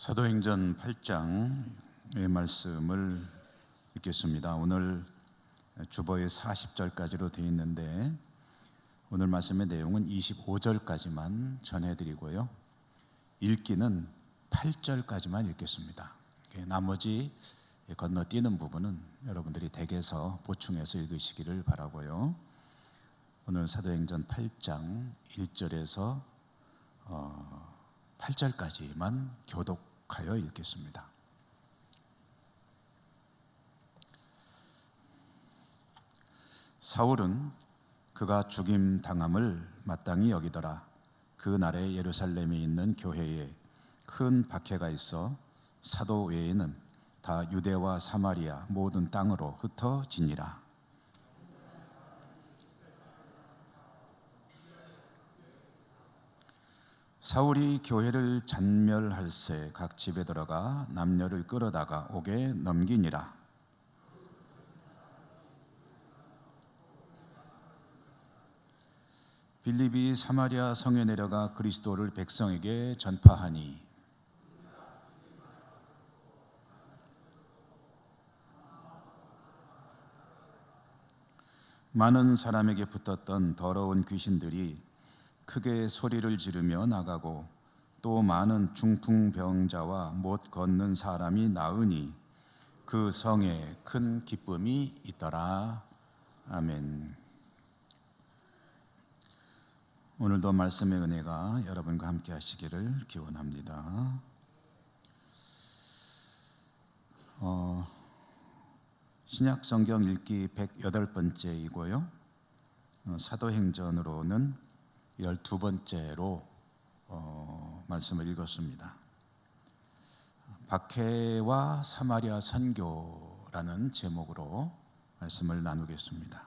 사도행전 8장의 말씀을 읽겠습니다. 오늘 주보에 40절까지로 되어 있는데 오늘 말씀의 내용은 25절까지만 전해드리고요, 읽기는 8절까지만 읽겠습니다. 나머지 건너뛰는 부분은 여러분들이 댁에서 보충해서 읽으시기를 바라고요. 오늘 사도행전 8장 1절에서 8절까지만 교독하여 읽겠습니다. 사울은 그가 죽임 당함을 마땅히 여기더라. 그 날에 예루살렘에 있는 교회에 큰 박해가 있어 사도 외에는 다 유대와 사마리아 모든 땅으로 흩어지니라. 사울이 교회를 잔멸할새 각 집에 들어가 남녀를 끌어다가 옥에 넘기니라. 빌립이 사마리아 성에 내려가 그리스도를 백성에게 전파하니 많은 사람에게 붙었던 더러운 귀신들이 크게 소리를 지르며 나가고 또 많은 중풍병자와 못 걷는 사람이 나으니 그 성에 큰 기쁨이 있더라. 아멘. 오늘도 말씀의 은혜가 여러분과 함께 하시기를 기원합니다. 신약 성경 읽기 108번째이고요, 사도행전으로는 12번째로 말씀을 읽었습니다. 박해와 사마리아 선교라는 제목으로 말씀을 나누겠습니다.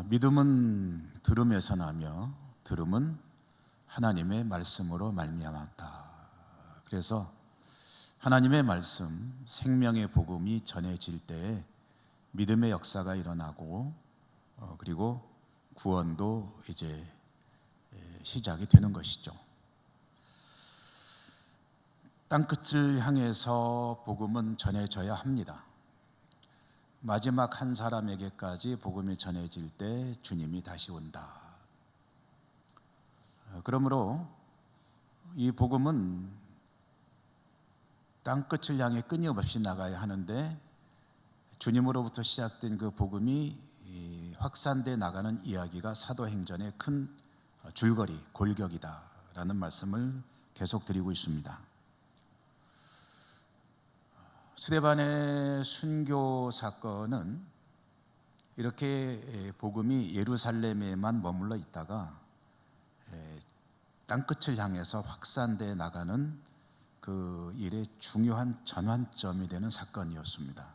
믿음은 들음에서 나며 들음은 하나님의 말씀으로 말미암았다. 그래서 하나님의 말씀, 생명의 복음이 전해질 때 믿음의 역사가 일어나고 그리고 구원도 이제 시작이 되는 것이죠. 땅끝을 향해서 복음은 전해져야 합니다. 마지막 한 사람에게까지 복음이 전해질 때 주님이 다시 온다. 그러므로 이 복음은 땅끝을 향해 끊임없이 나가야 하는데 주님으로부터 시작된 그 복음이 확산돼 나가는 이야기가 사도행전의 큰 줄거리, 골격이다라는 말씀을 계속 드리고 있습니다. 스데반의 순교 사건은 이렇게 복음이 예루살렘에만 머물러 있다가 땅끝을 향해서 확산돼 나가는 그 일의 중요한 전환점이 되는 사건이었습니다.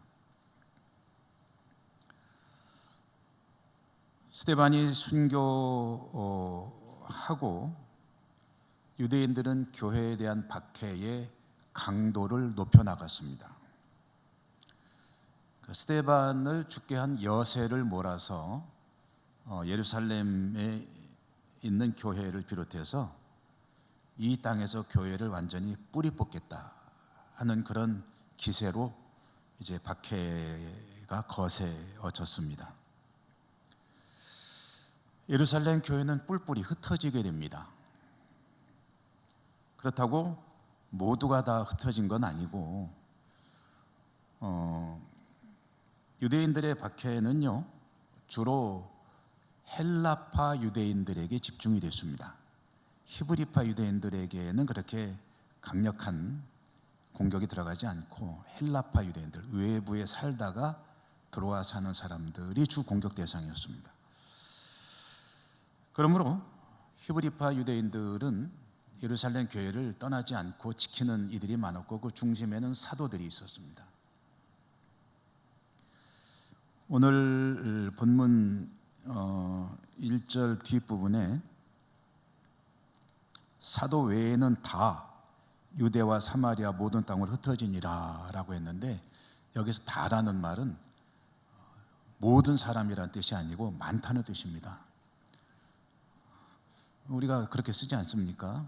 스데반이 순교하고 유대인들은 교회에 대한 박해의 강도를 높여나갔습니다. 스데반을 죽게 한 여세를 몰아서 예루살렘에 있는 교회를 비롯해서 이 땅에서 교회를 완전히 뿌리 뽑겠다 하는 그런 기세로 이제 박해가 거세어졌습니다. 예루살렘 교회는 뿔뿔이 흩어지게 됩니다. 그렇다고 모두가 다 흩어진 건 아니고 유대인들의 박해는요 주로 헬라파 유대인들에게 집중이 됐습니다. 히브리파 유대인들에게는 그렇게 강력한 공격이 들어가지 않고 헬라파 유대인들, 외부에 살다가 들어와 사는 사람들이 주 공격 대상이었습니다. 그러므로 히브리파 유대인들은 예루살렘 교회를 떠나지 않고 지키는 이들이 많았고 그 중심에는 사도들이 있었습니다. 오늘 본문 1절 뒷부분에 사도 외에는 다 유대와 사마리아 모든 땅으로 흩어지니라 라고 했는데 여기서 다라는 말은 모든 사람이라는 뜻이 아니고 많다는 뜻입니다. 우리가 그렇게 쓰지 않습니까?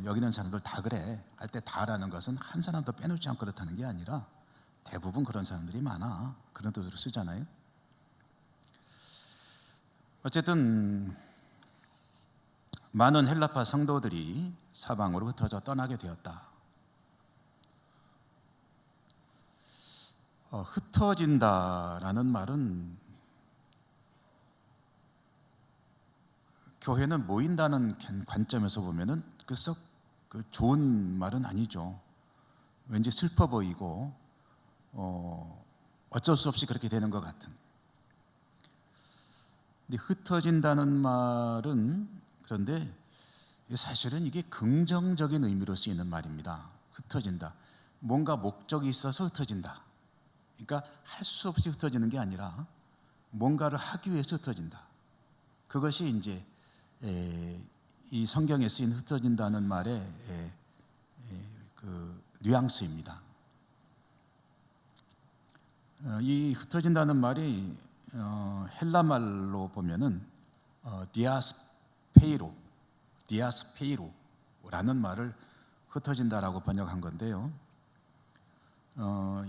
여기 있는 사람들 다 그래 할 때 다라는 것은 한 사람도 빼놓지 않고 그렇다는 게 아니라 대부분 그런 사람들이 많아. 그런 뜻으로 쓰잖아요. 어쨌든 많은 헬라파 성도들이 사방으로 흩어져 떠나게 되었다. 흩어진다라는 말은 교회는 모인다는 관점에서 보면은 썩 좋은 말은 아니죠. 왠지 슬퍼 보이고 어쩔 수 없이 그렇게 되는 것 같은. 근데 흩어진다는 말은 그런데 사실은 이게 긍정적인 의미로 쓰이는 말입니다. 흩어진다. 뭔가 목적이 있어서 흩어진다. 그러니까 할 수 없이 흩어지는 게 아니라 뭔가를 하기 위해서 흩어진다. 그것이 이제 이 성경에 쓰인 흩어진다는 말의 그 뉘앙스입니다. 이 흩어진다는 말이 헬라 말로 보면은 디아스페이로라는 말을 흩어진다라고 번역한 건데요.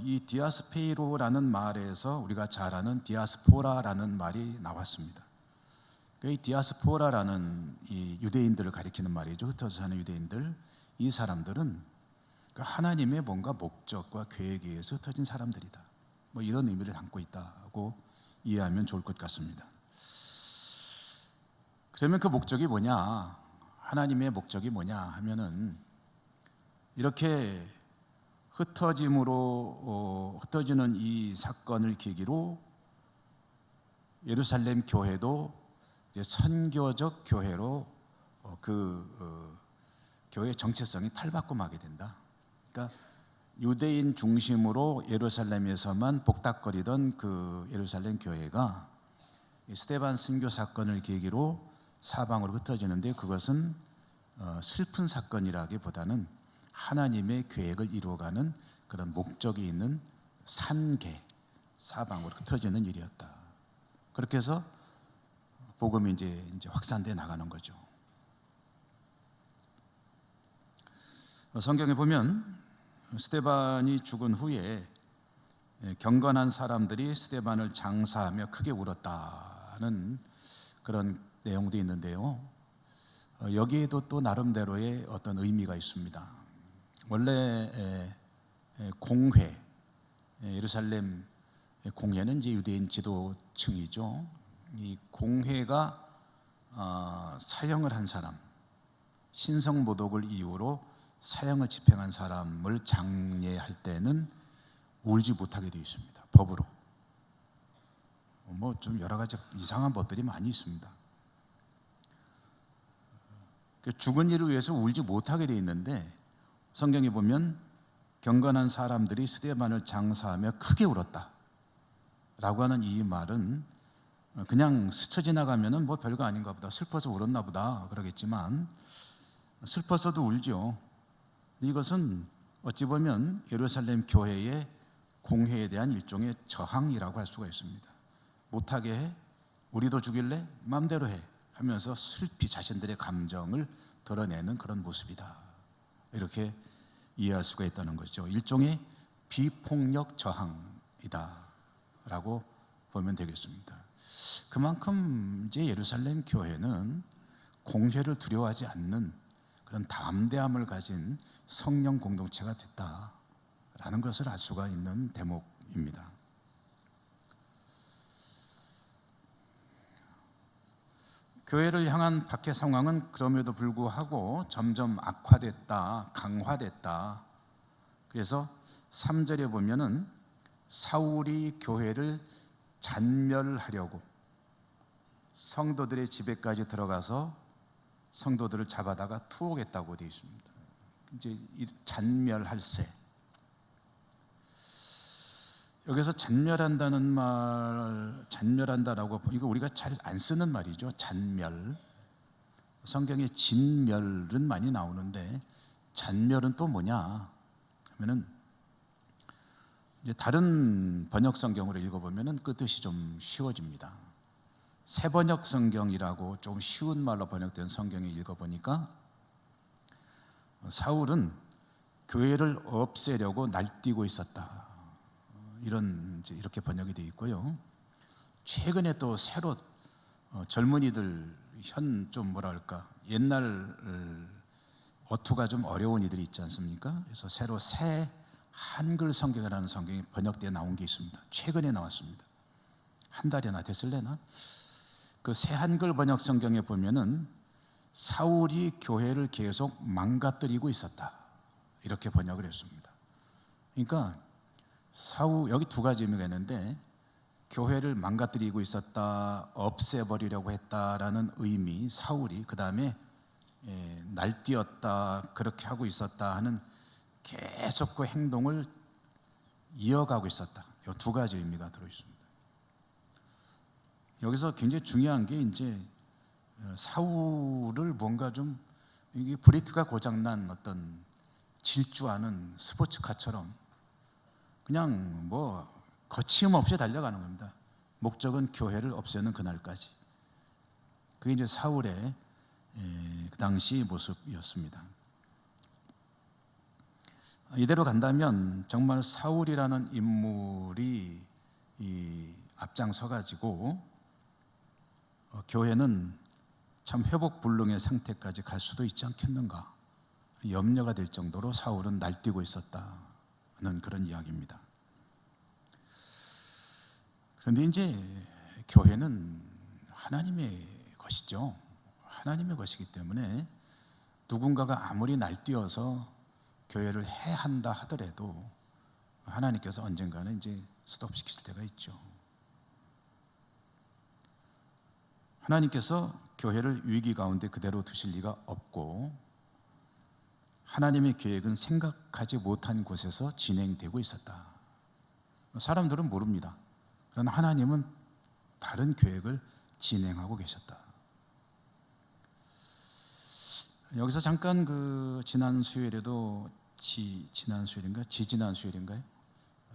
이 디아스페이로라는 말에서 우리가 잘 아는 디아스포라라는 말이 나왔습니다. 이 디아스포라라는 이 유대인들을 가리키는 말이죠. 흩어져 사는 유대인들. 이 사람들은 하나님의 뭔가 목적과 계획에 의해서 흩어진 사람들이다. 뭐 이런 의미를 담고 있다고 이해하면 좋을 것 같습니다. 그러면 그 목적이 뭐냐? 하나님의 목적이 뭐냐 하면은 이렇게 흩어지는 이 사건을 계기로 예루살렘 교회도 이제 선교적 교회로 교회의 정체성이 탈바꿈하게 된다. 그러니까 유대인 중심으로 예루살렘에서만 복닥거리던 그 예루살렘 교회가 스데반 순교 사건을 계기로 사방으로 흩어지는데 그것은 슬픈 사건이라기보다는 하나님의 계획을 이루어가는 그런 목적이 있는 산계, 사방으로 흩어지는 일이었다. 그렇게 해서 복음이 이제 확산돼 나가는 거죠. 성경에 보면 스데반이 죽은 후에 경건한 사람들이 스데반을 장사하며 크게 울었다는 그런 내용도 있는데요. 여기에도 또 나름대로의 어떤 의미가 있습니다. 원래 공회, 예루살렘 공회는 이제 유대인 지도층이죠. 이 공회가 사형을 한 사람, 신성모독을 이유로 사형을 집행한 사람을 장례할 때는 울지 못하게 되어 있습니다. 법으로. 뭐 좀 여러 가지 이상한 법들이 많이 있습니다. 죽은 이를 위해서 울지 못하게 되어 있는데 성경에 보면 경건한 사람들이 스데반을 장사하며 크게 울었다 라고 하는 이 말은 그냥 스쳐 지나가면은 뭐 별거 아닌가 보다, 슬퍼서 울었나 보다 그러겠지만 슬퍼서도 울죠. 이것은 어찌 보면 예루살렘 교회의 공회에 대한 일종의 저항이라고 할 수가 있습니다. 못하게 해? 우리도 죽일래? 마음대로 해 하면서 슬피 자신들의 감정을 드러내는 그런 모습이다. 이렇게 이해할 수가 있다는 거죠. 일종의 비폭력 저항이다 라고 보면 되겠습니다. 그만큼 이제 예루살렘 교회는 공회를 두려워하지 않는 그런 담대함을 가진 성령 공동체가 됐다라는 것을 알 수가 있는 대목입니다. 교회를 향한 박해 상황은 그럼에도 불구하고 점점 악화됐다, 강화됐다. 그래서 3절에 보면은 사울이 교회를 잔멸하려고 성도들의 집에까지 들어가서 성도들을 잡아다가 투옥했다고 되어 있습니다. 이제 잔멸할세. 여기서 잔멸한다는 말, 잔멸한다라고 이거 우리가 잘 안 쓰는 말이죠. 잔멸. 성경에 진멸은 많이 나오는데 잔멸은 또 뭐냐 하면은 이제 다른 번역 성경으로 읽어보면은 그 뜻이 좀 쉬워집니다. 새번역 성경이라고 좀 쉬운 말로 번역된 성경을 읽어보니까 사울은 교회를 없애려고 날뛰고 있었다. 이렇게 번역이 되어 있고요. 최근에 또 새로 젊은이들 좀 뭐랄까 옛날 어투가 좀 어려운 이들이 있지 않습니까? 그래서 새로 새 한글 성경이라는 성경이 번역되어 나온 게 있습니다. 최근에 나왔습니다. 한 달이나 됐을래나? 그 새 한글 번역 성경에 보면은 사울이 교회를 계속 망가뜨리고 있었다, 이렇게 번역을 했습니다. 그러니까 여기 두 가지 의미가 있는데, 교회를 망가뜨리고 있었다, 없애버리려고 했다라는 의미, 사울이 그 다음에 날뛰었다, 그렇게 하고 있었다 하는 계속 그 행동을 이어가고 있었다, 이 두 가지 의미가 들어있습니다. 여기서 굉장히 중요한 게 이제 사울을 뭔가 좀 이게 브레이크가 고장난 어떤 질주하는 스포츠카처럼 그냥 뭐 거침없이 달려가는 겁니다. 목적은 교회를 없애는 그날까지. 그게 이제 사울의 그 당시 모습이었습니다. 이대로 간다면 정말 사울이라는 인물이 앞장서 가지고 교회는 참 회복불능의 상태까지 갈 수도 있지 않겠는가, 염려가 될 정도로 사울은 날뛰고 있었다는 그런 이야기입니다. 그런데 이제 교회는 하나님의 것이죠. 하나님의 것이기 때문에 누군가가 아무리 날뛰어서 교회를 해한다 하더라도 하나님께서 언젠가는 이제 스톱시키실 때가 있죠. 하나님께서 교회를 위기 가운데 그대로 두실 리가 없고, 하나님의 계획은 생각하지 못한 곳에서 진행되고 있었다. 사람들은 모릅니다. 그러나 하나님은 다른 계획을 진행하고 계셨다. 여기서 잠깐 지난 수요일에도 지지난 수요일인가요?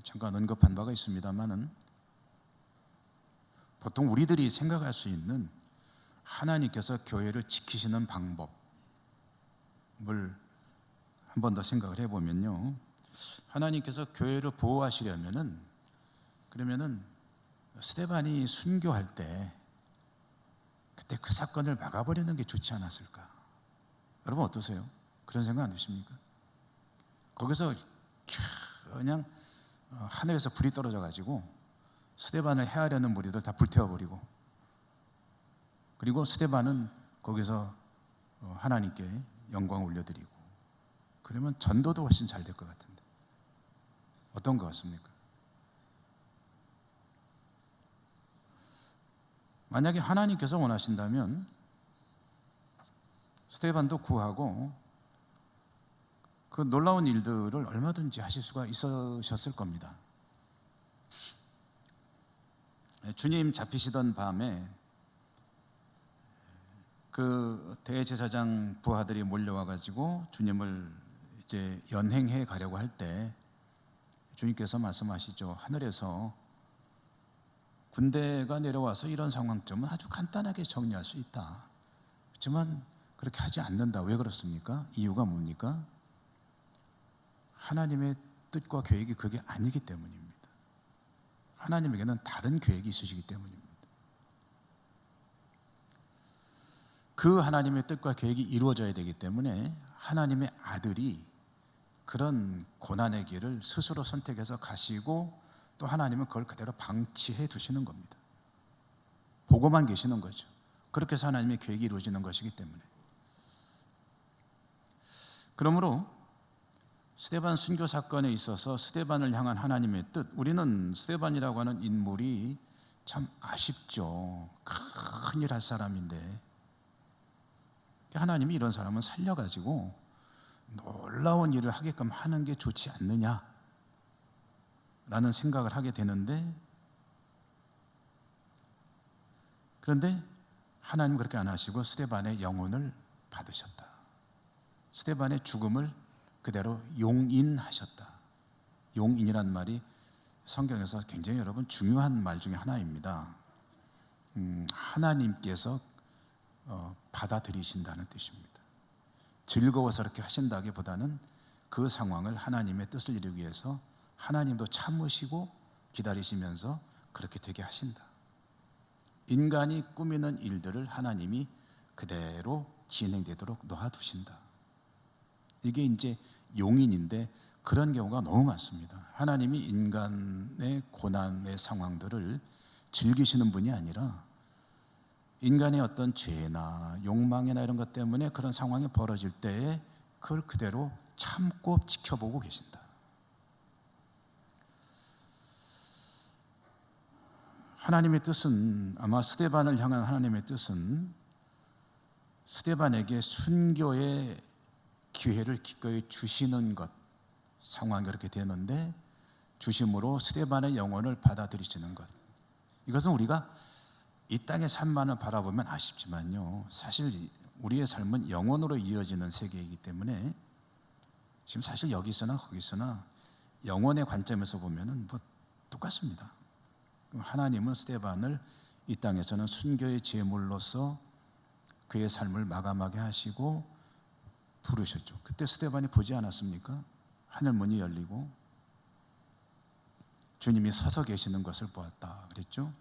잠깐 언급한 바가 있습니다만은, 보통 우리들이 생각할 수 있는 하나님께서 교회를 지키시는 방법을 한 번 더 생각을 해보면요, 하나님께서 교회를 보호하시려면은, 그러면은 스데반이 순교할 때 그때 그 사건을 막아버리는 게 좋지 않았을까? 여러분 어떠세요? 그런 생각 안 드십니까? 거기서 그냥 하늘에서 불이 떨어져 가지고 스데반을 해하려는 무리들 다 불태워버리고, 그리고 스데반은 거기서 하나님께 영광 올려드리고, 그러면 전도도 훨씬 잘 될 것 같은데 어떤 것 같습니까? 만약에 하나님께서 원하신다면 스데반도 구하고 그 놀라운 일들을 얼마든지 하실 수가 있으셨을 겁니다. 주님 잡히시던 밤에 그 대제사장 부하들이 몰려와 가지고 주님을 이제 연행해 가려고 할 때 주님께서 말씀하시죠. 하늘에서 군대가 내려와서 이런 상황점은 아주 간단하게 정리할 수 있다. 그렇지만 그렇게 하지 않는다. 왜 그렇습니까? 이유가 뭡니까? 하나님의 뜻과 계획이 그게 아니기 때문입니다. 하나님에게는 다른 계획이 있으시기 때문입니다. 그 하나님의 뜻과 계획이 이루어져야 되기 때문에 하나님의 아들이 그런 고난의 길을 스스로 선택해서 가시고, 또 하나님은 그걸 그대로 방치해 두시는 겁니다. 보고만 계시는 거죠. 그렇게 해서 하나님의 계획이 이루어지는 것이기 때문에. 그러므로 스데반 순교 사건에 있어서 스데반을 향한 하나님의 뜻, 우리는 스데반이라고 하는 인물이 참 아쉽죠. 큰일 할 사람인데 하나님이 이런 사람은 살려가지고 놀라운 일을 하게끔 하는 게 좋지 않느냐라는 생각을 하게 되는데, 그런데 하나님은 그렇게 안 하시고 스데반의 영혼을 받으셨다. 스데반의 죽음을 그대로 용인하셨다. 용인이란 말이 성경에서 굉장히 여러분 중요한 말 중에 하나입니다. 하나님께서 받아들이신다는 뜻입니다. 즐거워서 그렇게 하신다기보다는 그 상황을 하나님의 뜻을 이루기 위해서 하나님도 참으시고 기다리시면서 그렇게 되게 하신다. 인간이 꾸미는 일들을 하나님이 그대로 진행되도록 놓아두신다. 이게 이제 용인인데 그런 경우가 너무 많습니다. 하나님이 인간의 고난의 상황들을 즐기시는 분이 아니라 인간의 어떤 죄나 욕망이나 이런 것 때문에 그런 상황이 벌어질 때에 그걸 그대로 참고 지켜보고 계신다. 하나님의 뜻은, 아마 스데반을 향한 하나님의 뜻은 스데반에게 순교의 기회를 기꺼이 주시는 것, 상황이 그렇게 되는데 주심으로 스데반의 영혼을 받아들이시는 것. 이것은 우리가 이 땅의 삶만을 바라보면 아쉽지만요, 사실 우리의 삶은 영혼으로 이어지는 세계이기 때문에 지금 사실 여기서나 거기서나 영혼의 관점에서 보면은 뭐 똑같습니다. 하나님은 스데반을 이 땅에서는 순교의 제물로서 그의 삶을 마감하게 하시고 부르셨죠. 그때 스데반이 보지 않았습니까? 하늘문이 열리고 주님이 서서 계시는 것을 보았다 그랬죠.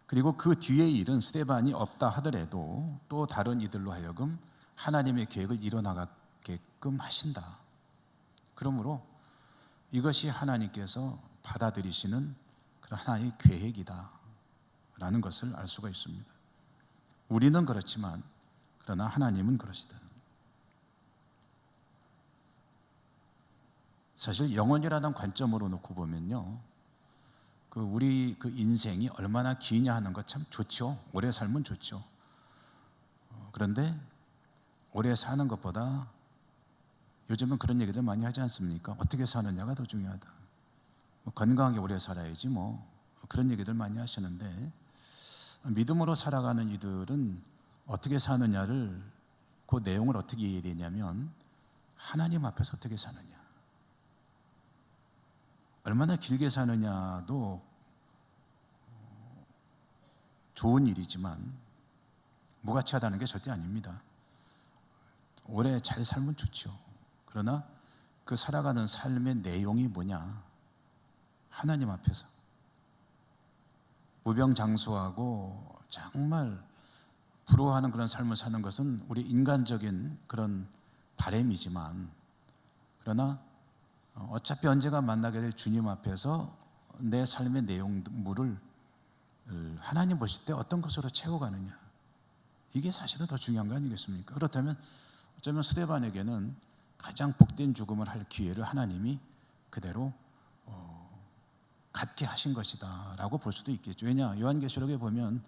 그리고 그 뒤의 일은 스데반이 없다 하더라도 또 다른 이들로 하여금 하나님의 계획을 이뤄나가게끔 하신다. 그러므로 이것이 하나님께서 받아들이시는 그런 하나의 계획이다 라는 것을 알 수가 있습니다. 우리는 그렇지만 그러나 하나님은 그러시다. 사실 영혼이라는 관점으로 놓고 보면요, 우리 인생이 얼마나 기냐 하는 것 참 좋죠. 오래 살면 좋죠. 그런데 오래 사는 것보다 요즘은 그런 얘기들 많이 하지 않습니까? 어떻게 사느냐가 더 중요하다. 건강하게 오래 살아야지 뭐, 그런 얘기들 많이 하시는데, 믿음으로 살아가는 이들은 어떻게 사느냐를, 그 내용을 어떻게 이해되냐면 하나님 앞에서 어떻게 사느냐, 얼마나 길게 사느냐도 좋은 일이지만 무가치하다는 게 절대 아닙니다. 오래 잘 살면 좋죠. 그러나 그 살아가는 삶의 내용이 뭐냐, 하나님 앞에서 무병장수하고 정말 부러워하는 그런 삶을 사는 것은 우리 인간적인 그런 바람이지만, 그러나 어차피 언제가 만나게 될 주님 앞에서 내 삶의 내용물을 하나님 보실 때 어떤 것으로 채워가느냐, 이게 사실은 더 중요한 거 아니겠습니까? 그렇다면 어쩌면 스데반에게는 가장 복된 죽음을 할 기회를 하나님이 그대로 갖게 하신 것이다 라고 볼 수도 있겠죠. 왜냐, 요한계시록에 보면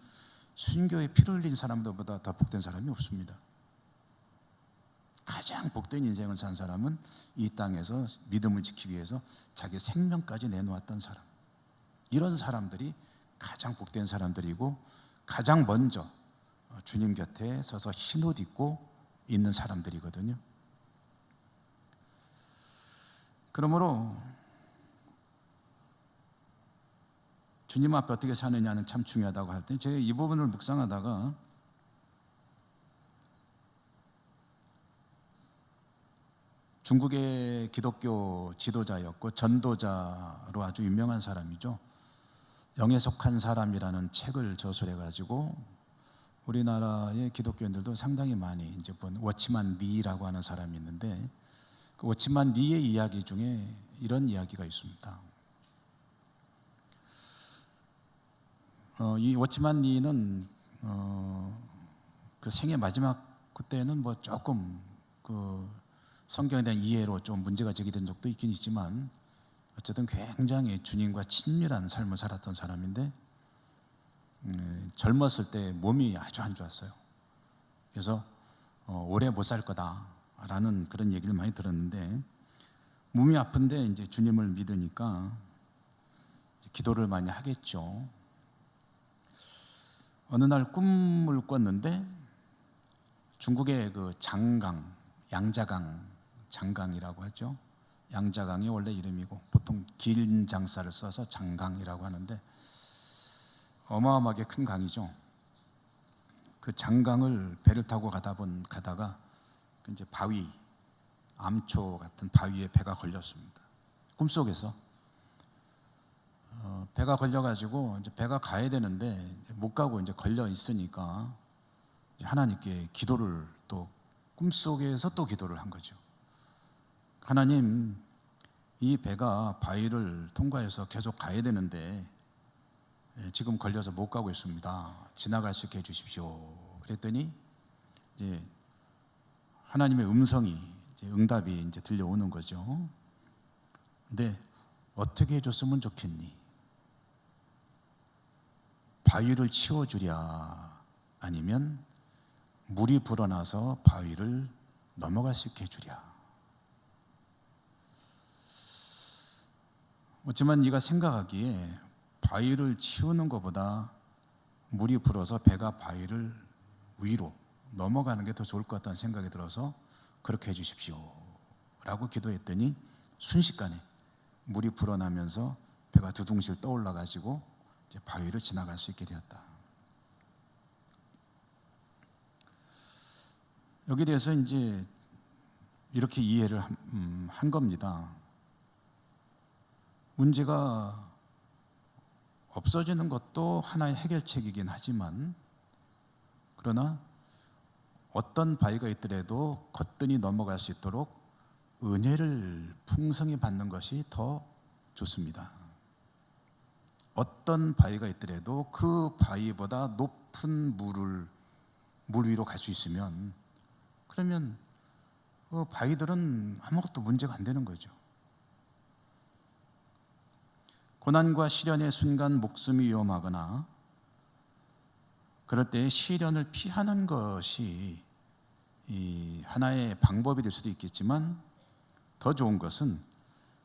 순교에 피를 흘린 사람들보다 더 복된 사람이 없습니다. 가장 복된 인생을 산 사람은 이 땅에서 믿음을 지키기 위해서 자기 생명까지 내놓았던 사람, 이런 사람들이 가장 복된 사람들이고 가장 먼저 주님 곁에 서서 흰옷 입고 있는 사람들이거든요. 그러므로 주님 앞에 어떻게 사느냐는 참 중요하다고 할 때, 제가 이 부분을 묵상하다가 중국의 기독교 지도자였고 전도자로 아주 유명한 사람이죠. 영에 속한 사람이라는 책을 저술해가지고 우리나라의 기독교인들도 상당히 많이 이제 본 워치만 니라고 하는 사람이 있는데, 그 워치만 니의 이야기 중에 이런 이야기가 있습니다. 이 워치만 니는 그 생애 마지막 그때는 뭐 조금 그 성경에 대한 이해로 좀 문제가 제기된 적도 있긴 있지만, 어쨌든 굉장히 주님과 친밀한 삶을 살았던 사람인데, 젊었을 때 몸이 아주 안 좋았어요. 그래서 오래 못 살 거다라는 그런 얘기를 많이 들었는데, 몸이 아픈데 이제 주님을 믿으니까 기도를 많이 하겠죠. 어느 날 꿈을 꿨는데 중국의 그 장강, 장강이라고 하죠. 양자강이 원래 이름이고 보통 긴 장사를 써서 장강이라고 하는데 어마어마하게 큰 강이죠. 그 장강을 배를 타고 가다가 이제 바위, 암초 같은 바위에 배가 걸렸습니다. 꿈속에서 배가 걸려가지고 이제 배가 가야 되는데 못 가고 이제 걸려 있으니까 하나님께 기도를 또 꿈속에서 또 기도를 한 거죠. 하나님, 이 배가 바위를 통과해서 계속 가야 되는데 지금 걸려서 못 가고 있습니다. 지나갈 수 있게 해주십시오. 그랬더니 이제 하나님의 음성이 이제 응답이 이제 들려오는 거죠. 근데 어떻게 해줬으면 좋겠니? 바위를 치워주랴, 아니면 물이 불어나서 바위를 넘어갈 수 있게 해주랴. 어쩌면 네가 생각하기에 바위를 치우는 것보다 물이 불어서 배가 바위를 위로 넘어가는 게 더 좋을 것 같다는 생각이 들어서 그렇게 해주십시오 라고 기도했더니 순식간에 물이 불어나면서 배가 두둥실 떠올라 가지고 이제 바위를 지나갈 수 있게 되었다. 여기에 대해서 이제 이렇게 이해를 한 겁니다. 문제가 없어지는 것도 하나의 해결책이긴 하지만, 그러나 어떤 바위가 있더라도 거뜬히 넘어갈 수 있도록 은혜를 풍성히 받는 것이 더 좋습니다. 어떤 바위가 있더라도 그 바위보다 높은 물 위로 갈 수 있으면, 그러면 그 바위들은 아무것도 문제가 안 되는 거죠. 고난과 시련의 순간 목숨이 위험하거나 그럴 때 시련을 피하는 것이 이 하나의 방법이 될 수도 있겠지만, 더 좋은 것은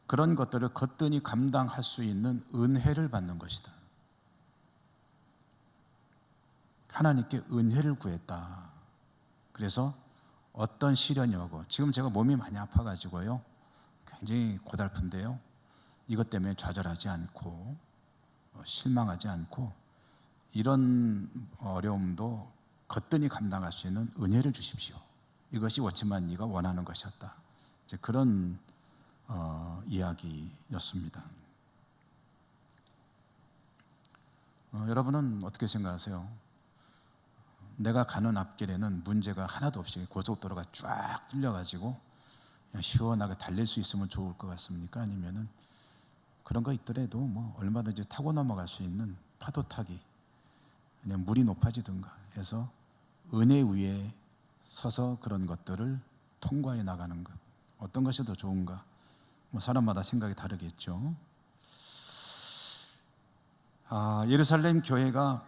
그런 것들을 거뜬히 감당할 수 있는 은혜를 받는 것이다. 하나님께 은혜를 구했다. 그래서 어떤 시련이 오고, 지금 제가 몸이 많이 아파가지고요, 굉장히 고달픈데요, 이것 때문에 좌절하지 않고 실망하지 않고 이런 어려움도 거뜬히 감당할 수 있는 은혜를 주십시오. 이것이 워치만 네가 원하는 것이었다. 이제 그런 이야기였습니다. 여러분은 어떻게 생각하세요? 내가 가는 앞길에는 문제가 하나도 없이 고속도로가 쫙 뚫려가지고 그냥 시원하게 달릴 수 있으면 좋을 것 같습니까? 아니면은 그런 거 있더라도 뭐 얼마든지 타고 넘어갈 수 있는 파도 타기, 그냥 물이 높아지든가 해서 은혜 위에 서서 그런 것들을 통과해 나가는 것, 어떤 것이 더 좋은가? 뭐 사람마다 생각이 다르겠죠. 예루살렘 교회가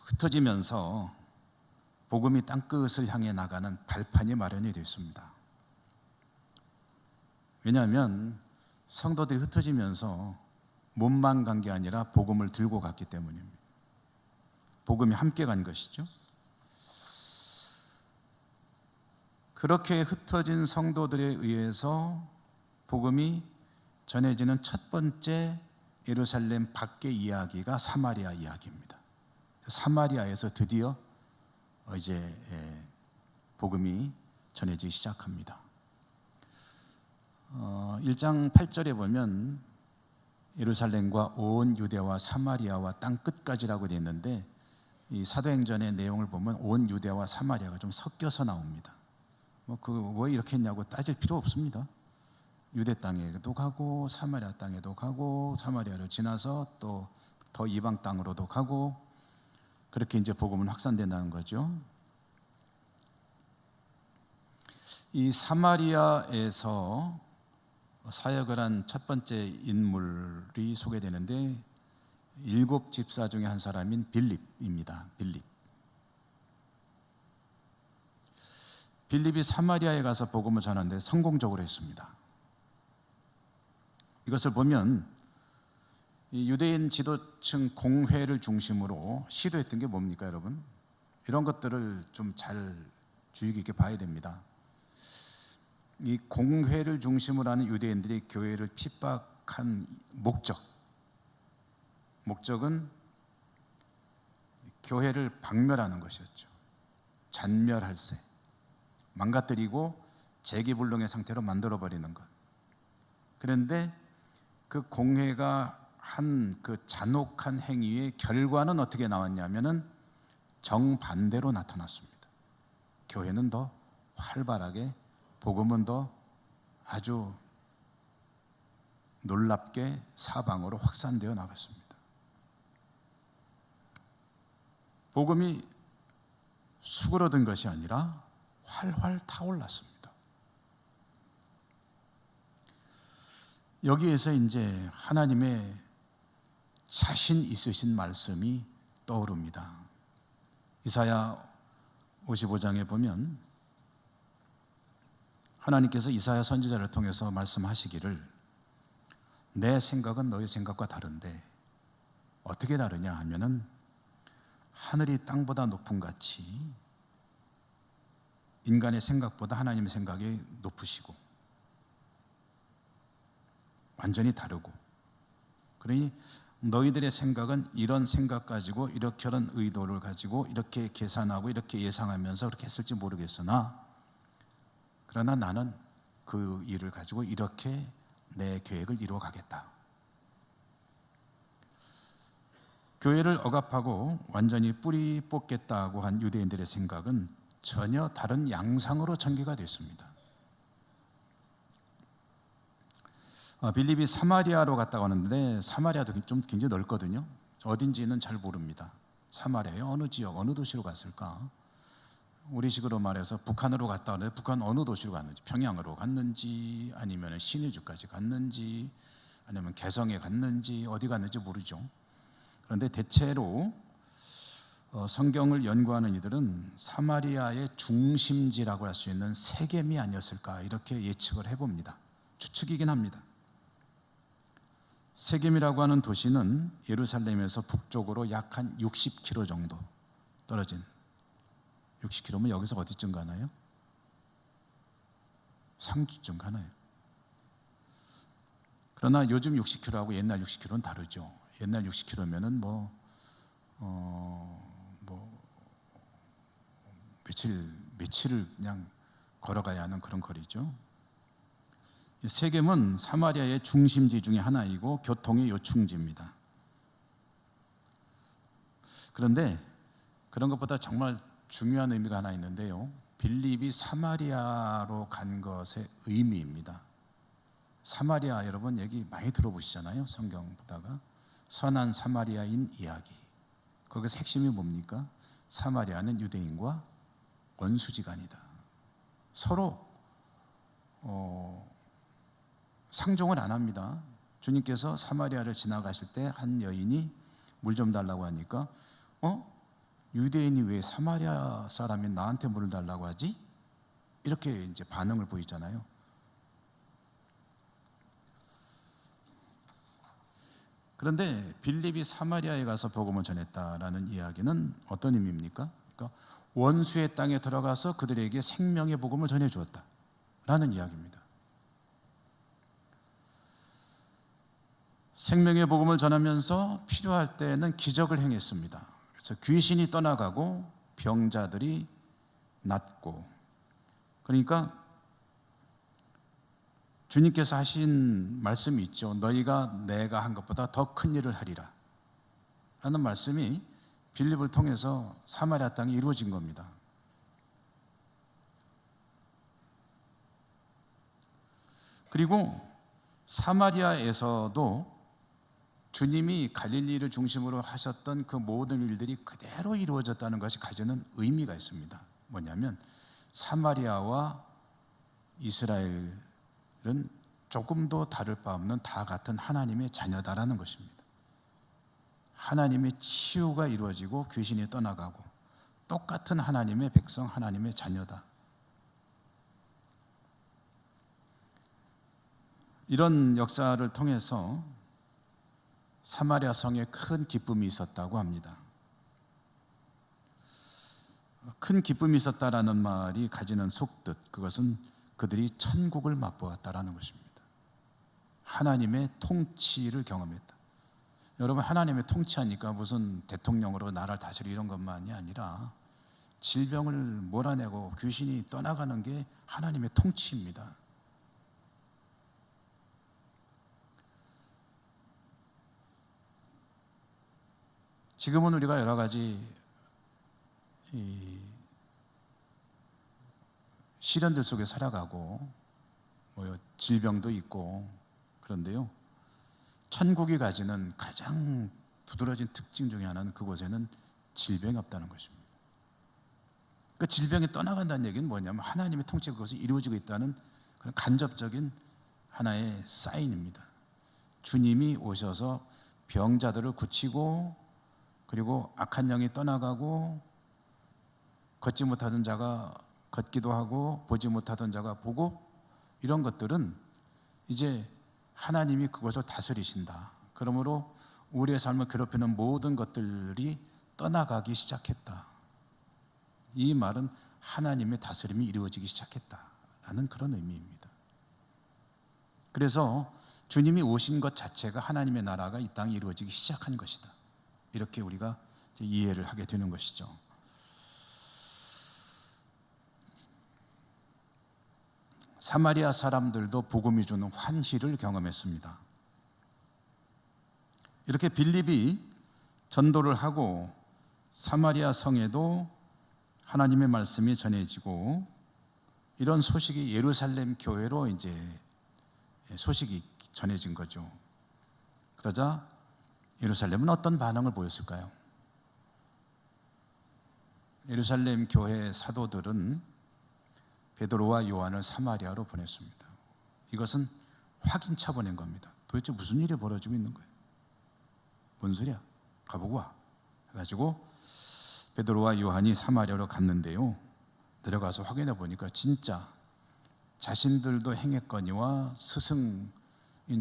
흩어지면서 복음이 땅끝을 향해 나가는 발판이 마련이 됐습니다. 왜냐하면 성도들이 흩어지면서 몸만 간 게 아니라 복음을 들고 갔기 때문입니다. 복음이 함께 간 것이죠. 그렇게 흩어진 성도들에 의해서 복음이 전해지는 첫 번째 예루살렘 밖의 이야기가 사마리아 이야기입니다. 사마리아에서 드디어 이제 복음이 전해지기 시작합니다. 1장 8절에 보면 예루살렘과 온 유대와 사마리아와 땅 끝까지라고 되어 있는데, 이 사도행전의 내용을 보면 온 유대와 사마리아가 좀 섞여서 나옵니다. 왜 이렇게 했냐고 따질 필요 없습니다. 유대 땅에도 가고 사마리아 땅에도 가고 사마리아를 지나서 또 더 이방 땅으로도 가고, 그렇게 이제 복음은 확산된다는 거죠. 이 사마리아에서 사역을 한 첫 번째 인물이 소개되는데 7 집사 중에 한 사람인 빌립입니다. 빌립이 사마리아에 가서 복음을 전하는데 성공적으로 했습니다. 이것을 보면 이 유대인 지도층 공회를 중심으로 시도했던 게 뭡니까, 여러분? 이런 것들을 좀 잘 주의 깊게 봐야 됩니다. 이 공회를 중심으로 하는 유대인들이 교회를 핍박한 목적은 교회를 박멸하는 것이었죠. 잔멸할세, 망가뜨리고 재기불능의 상태로 만들어버리는 것. 그런데 그 공회가 한 그 잔혹한 행위의 결과는 어떻게 나왔냐면은 정반대로 나타났습니다. 교회는 더 활발하게, 복음은 더 아주 놀랍게 사방으로 확산되어 나갔습니다. 복음이 수그러든 것이 아니라 활활 타올랐습니다. 여기에서 이제 하나님의 자신 있으신 말씀이 떠오릅니다. 이사야 55장에 보면 하나님께서 이사야 선지자를 통해서 말씀하시기를 내 생각은 너의 생각과 다른데 어떻게 다르냐 하면은 하늘이 땅보다 높은 같이 인간의 생각보다 하나님의 생각이 높으시고 완전히 다르고, 그러니 너희들의 생각은 이런 생각 가지고 이렇게 하는 의도를 가지고 이렇게 계산하고 이렇게 예상하면서 그렇게 했을지 모르겠으나 그러나 나는 그 일을 가지고 이렇게 내 계획을 이루어 가겠다. 교회를 억압하고 완전히 뿌리 뽑겠다고 한 유대인들의 생각은 전혀 다른 양상으로 전개가 됐습니다. 빌립이 사마리아로 갔다고 하는데 사마리아도 좀 굉장히 넓거든요. 어딘지는 잘 모릅니다. 사마리아의 어느 지역, 어느 도시로 갔을까? 우리식으로 말해서 북한으로 갔다 오는데 북한 어느 도시로 갔는지, 평양으로 갔는지 아니면 신의주까지 갔는지 아니면 개성에 갔는지 어디 갔는지 모르죠. 그런데 대체로 성경을 연구하는 이들은 사마리아의 중심지라고 할 수 있는 세겜이 아니었을까 이렇게 예측을 해봅니다. 추측이긴 합니다. 세겜이라고 하는 도시는 예루살렘에서 북쪽으로 약 한 60km 정도 떨어진, 60km면 여기서 어디쯤 가나요? 상주쯤 가나요? 그러나 요즘 60km하고 옛날 60km는 다르죠. 옛날 60km면은 며칠을 그냥 걸어가야 하는 그런 거리죠. 세겜은 사마리아의 중심지 중에 하나이고 교통의 요충지입니다. 그런데 그런 것보다 정말 중요한 의미가 하나 있는데요. 빌립이 사마리아로 간 것의 의미입니다. 사마리아 여러분 얘기 많이 들어보시잖아요. 성경 보다가 선한 사마리아인 이야기. 거기서 핵심이 뭡니까? 사마리아는 유대인과 원수지간이다. 서로 상종을 안 합니다. 주님께서 사마리아를 지나가실 때 한 여인이 물 좀 달라고 하니까 유대인이 왜 사마리아 사람이 나한테 물을 달라고 하지? 이렇게 이제 반응을 보이잖아요. 그런데 빌립이 사마리아에 가서 복음을 전했다라는 이야기는 어떤 의미입니까? 그러니까 원수의 땅에 들어가서 그들에게 생명의 복음을 전해 주었다라는 이야기입니다. 생명의 복음을 전하면서 필요할 때는 기적을 행했습니다. 그래서 귀신이 떠나가고 병자들이 낫고, 그러니까 주님께서 하신 말씀이 있죠. 너희가 내가 한 것보다 더 큰 일을 하리라 라는 말씀이 빌립을 통해서 사마리아 땅에 이루어진 겁니다. 그리고 사마리아에서도 주님이 갈릴리를 중심으로 하셨던 그 모든 일들이 그대로 이루어졌다는 것이 가지는 의미가 있습니다. 뭐냐면 사마리아와 이스라엘은 조금도 다를 바 없는 다 같은 하나님의 자녀다라는 것입니다. 하나님의 치유가 이루어지고 귀신이 떠나가고 똑같은 하나님의 백성, 하나님의 자녀다. 이런 역사를 통해서 사마리아 성에 큰 기쁨이 있었다고 합니다. 큰 기쁨이 있었다라는 말이 가지는 속뜻, 그것은 그들이 천국을 맛보았다라는 것입니다. 하나님의 통치를 경험했다. 여러분, 하나님의 통치하니까 무슨 대통령으로 나라를 다스리고 이런 것만이 아니라 질병을 몰아내고 귀신이 떠나가는 게 하나님의 통치입니다. 지금은 우리가 여러 가지 시련들 속에 살아가고 질병도 있고 그런데요, 천국이 가지는 가장 두드러진 특징 중에 하나는 그곳에는 질병이 없다는 것입니다. 그 질병이 떠나간다는 얘기는 뭐냐면 하나님의 통치가 그것이 이루어지고 있다는 그런 간접적인 하나의 사인입니다. 주님이 오셔서 병자들을 고치고, 그리고 악한 영이 떠나가고, 걷지 못하던 자가 걷기도 하고 보지 못하던 자가 보고, 이런 것들은 이제 하나님이 그것을 다스리신다. 그러므로 우리의 삶을 괴롭히는 모든 것들이 떠나가기 시작했다. 이 말은 하나님의 다스림이 이루어지기 시작했다라는 그런 의미입니다. 그래서 주님이 오신 것 자체가 하나님의 나라가 이 땅에 이루어지기 시작한 것이다. 이렇게 우리가 이해를 하게 되는 것이죠. 사마리아 사람들도 복음이 주는 환희를 경험했습니다. 이렇게 빌립이 전도를 하고 사마리아 성에도 하나님의 말씀이 전해지고, 이런 소식이 예루살렘 교회로 이제 소식이 전해진 거죠. 그러자 예루살렘은 어떤 반응을 보였을까요? 예루살렘 교회 사도들은 베드로와 요한을 사마리아로 보냈습니다. 이것은 확인차 보낸 겁니다. 도대체 무슨 일이 벌어지고 있는 거예요? 뭔 소리야? 가보고 와. 해가지고 베드로와 요한이 사마리아로 갔는데요, 내려가서 확인해 보니까 진짜 자신들도 행했거니와 스승인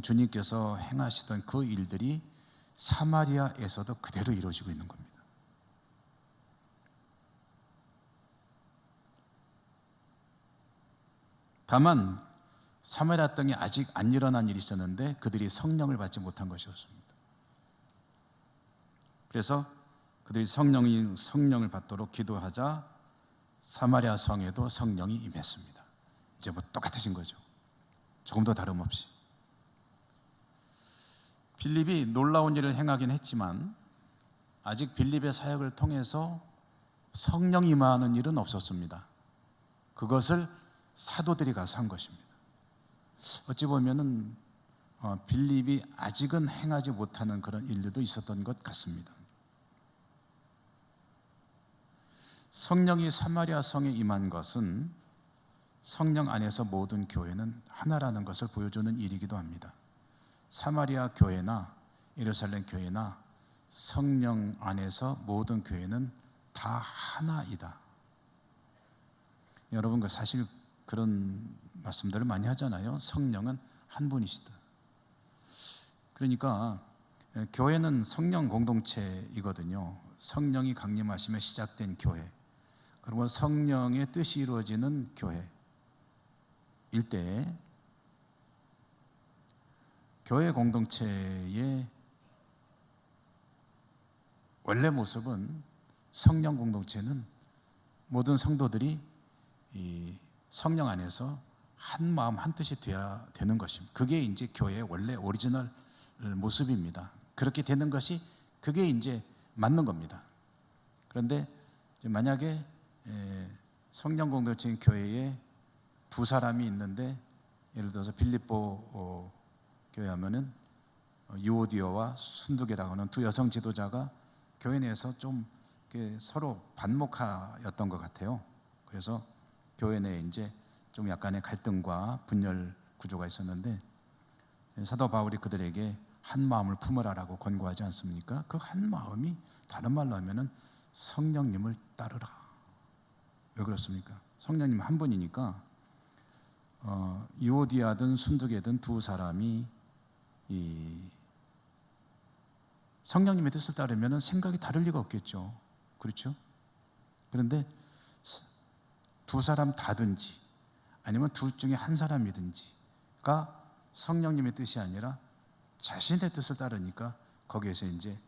주님께서 행하시던 그 일들이 사마리아에서도 그대로 이루어지고 있는 겁니다. 다만 사마리아 땅에 아직 안 일어난 일이 있었는데 그들이 성령을 받지 못한 것이었습니다. 그래서 그들이 성령을 받도록 기도하자 사마리아 성에도 성령이 임했습니다. 이제 뭐 똑같아진 거죠. 조금 더 다름없이. 빌립이 놀라운 일을 행하긴 했지만 아직 빌립의 사역을 통해서 성령이 임하는 일은 없었습니다. 그것을 사도들이 가서 한 것입니다. 어찌 보면은 빌립이 아직은 행하지 못하는 그런 일들도 있었던 것 같습니다. 성령이 사마리아 성에 임한 것은 성령 안에서 모든 교회는 하나라는 것을 보여주는 일이기도 합니다. 사마리아 교회나 예루살렘 교회나 성령 안에서 모든 교회는 다 하나이다. 여러분, 사실 그런 말씀들을 많이 하잖아요. 성령은 한 분이시다. 그러니까 교회는 성령 공동체이거든요. 성령이 강림하시며 시작된 교회, 그리고 성령의 뜻이 이루어지는 교회일 때 교회 공동체의 원래 모습은, 성령 공동체는 모든 성도들이 이 성령 안에서 한 마음 한 뜻이 되어야 되는 것입니다. 그게 이제 교회의 원래 오리지널 모습입니다. 그렇게 되는 것이 그게 이제 맞는 겁니다. 그런데 만약에 성령 공동체인 교회에 두 사람이 있는데, 예를 들어서 빌립보 교회 하면은 유오디오와 순두계라고 하는 두 여성 지도자가 교회 내에서 좀 서로 반목하였던 것 같아요. 그래서 교회 내에 이제 좀 약간의 갈등과 분열 구조가 있었는데, 사도 바울이 그들에게 한 마음을 품으라라고 권고하지 않습니까? 그 한 마음이 다른 말로 하면은 성령님을 따르라. 왜 그렇습니까? 성령님 한 분이니까 유오디아든 순두계든 두 사람이 이 성령님의 뜻을 따르면 생각이 다를 리가 없겠죠. 그렇죠? 그런데 두 사람 다든지 아니면 둘 중에 한 사람이든지가 성령님의 뜻이 아니라 자신의 뜻을 따르니까 거기에서 이제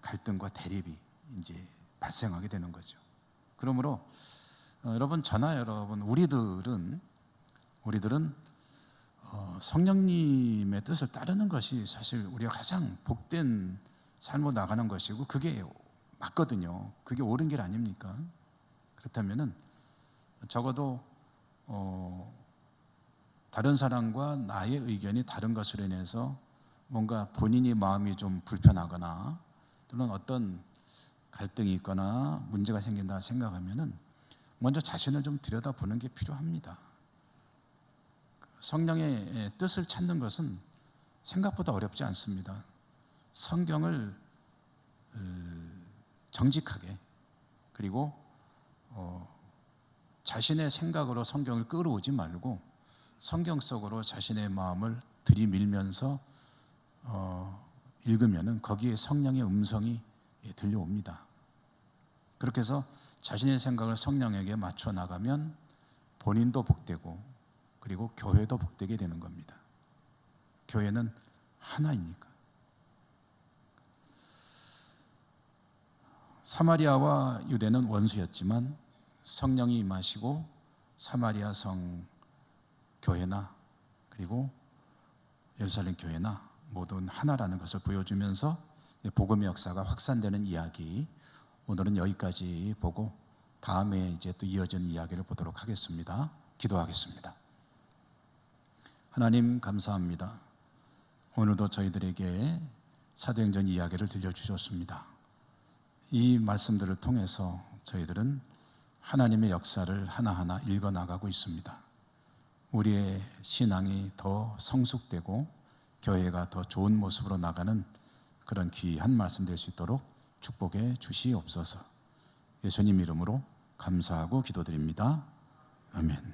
갈등과 대립이 이제 발생하게 되는 거죠. 그러므로 여러분, 저나 여러분, 우리들은 성령님의 뜻을 따르는 것이 사실 우리가 가장 복된 삶으로 나가는 것이고, 그게 맞거든요. 그게 옳은 길 아닙니까? 그렇다면은 적어도 다른 사람과 나의 의견이 다른 것으로 인해서 뭔가 본인이 마음이 좀 불편하거나 또는 어떤 갈등이 있거나 문제가 생긴다 생각하면은 먼저 자신을 좀 들여다보는 게 필요합니다. 성령의 뜻을 찾는 것은 생각보다 어렵지 않습니다. 성경을 정직하게, 그리고 자신의 생각으로 성경을 끌어오지 말고 성경 속으로 자신의 마음을 들이밀면서 읽으면은 거기에 성령의 음성이 들려옵니다. 그렇게 해서 자신의 생각을 성령에게 맞춰 나가면 본인도 복되고, 그리고 교회도 복되게 되는 겁니다. 교회는 하나이니까. 사마리아와 유대는 원수였지만 성령이 임하시고 사마리아 성 교회나 그리고 예루살렘 교회나 모든 하나라는 것을 보여주면서 복음의 역사가 확산되는 이야기, 오늘은 여기까지 보고 다음에 이제 또 이어지는 이야기를 보도록 하겠습니다. 기도하겠습니다. 하나님, 감사합니다. 오늘도 저희들에게 사도행전 이야기를 들려주셨습니다. 이 말씀들을 통해서 저희들은 하나님의 역사를 하나하나 읽어나가고 있습니다. 우리의 신앙이 더 성숙되고 교회가 더 좋은 모습으로 나가는 그런 귀한 말씀 될 수 있도록 축복해 주시옵소서. 예수님 이름으로 감사하고 기도드립니다. 아멘.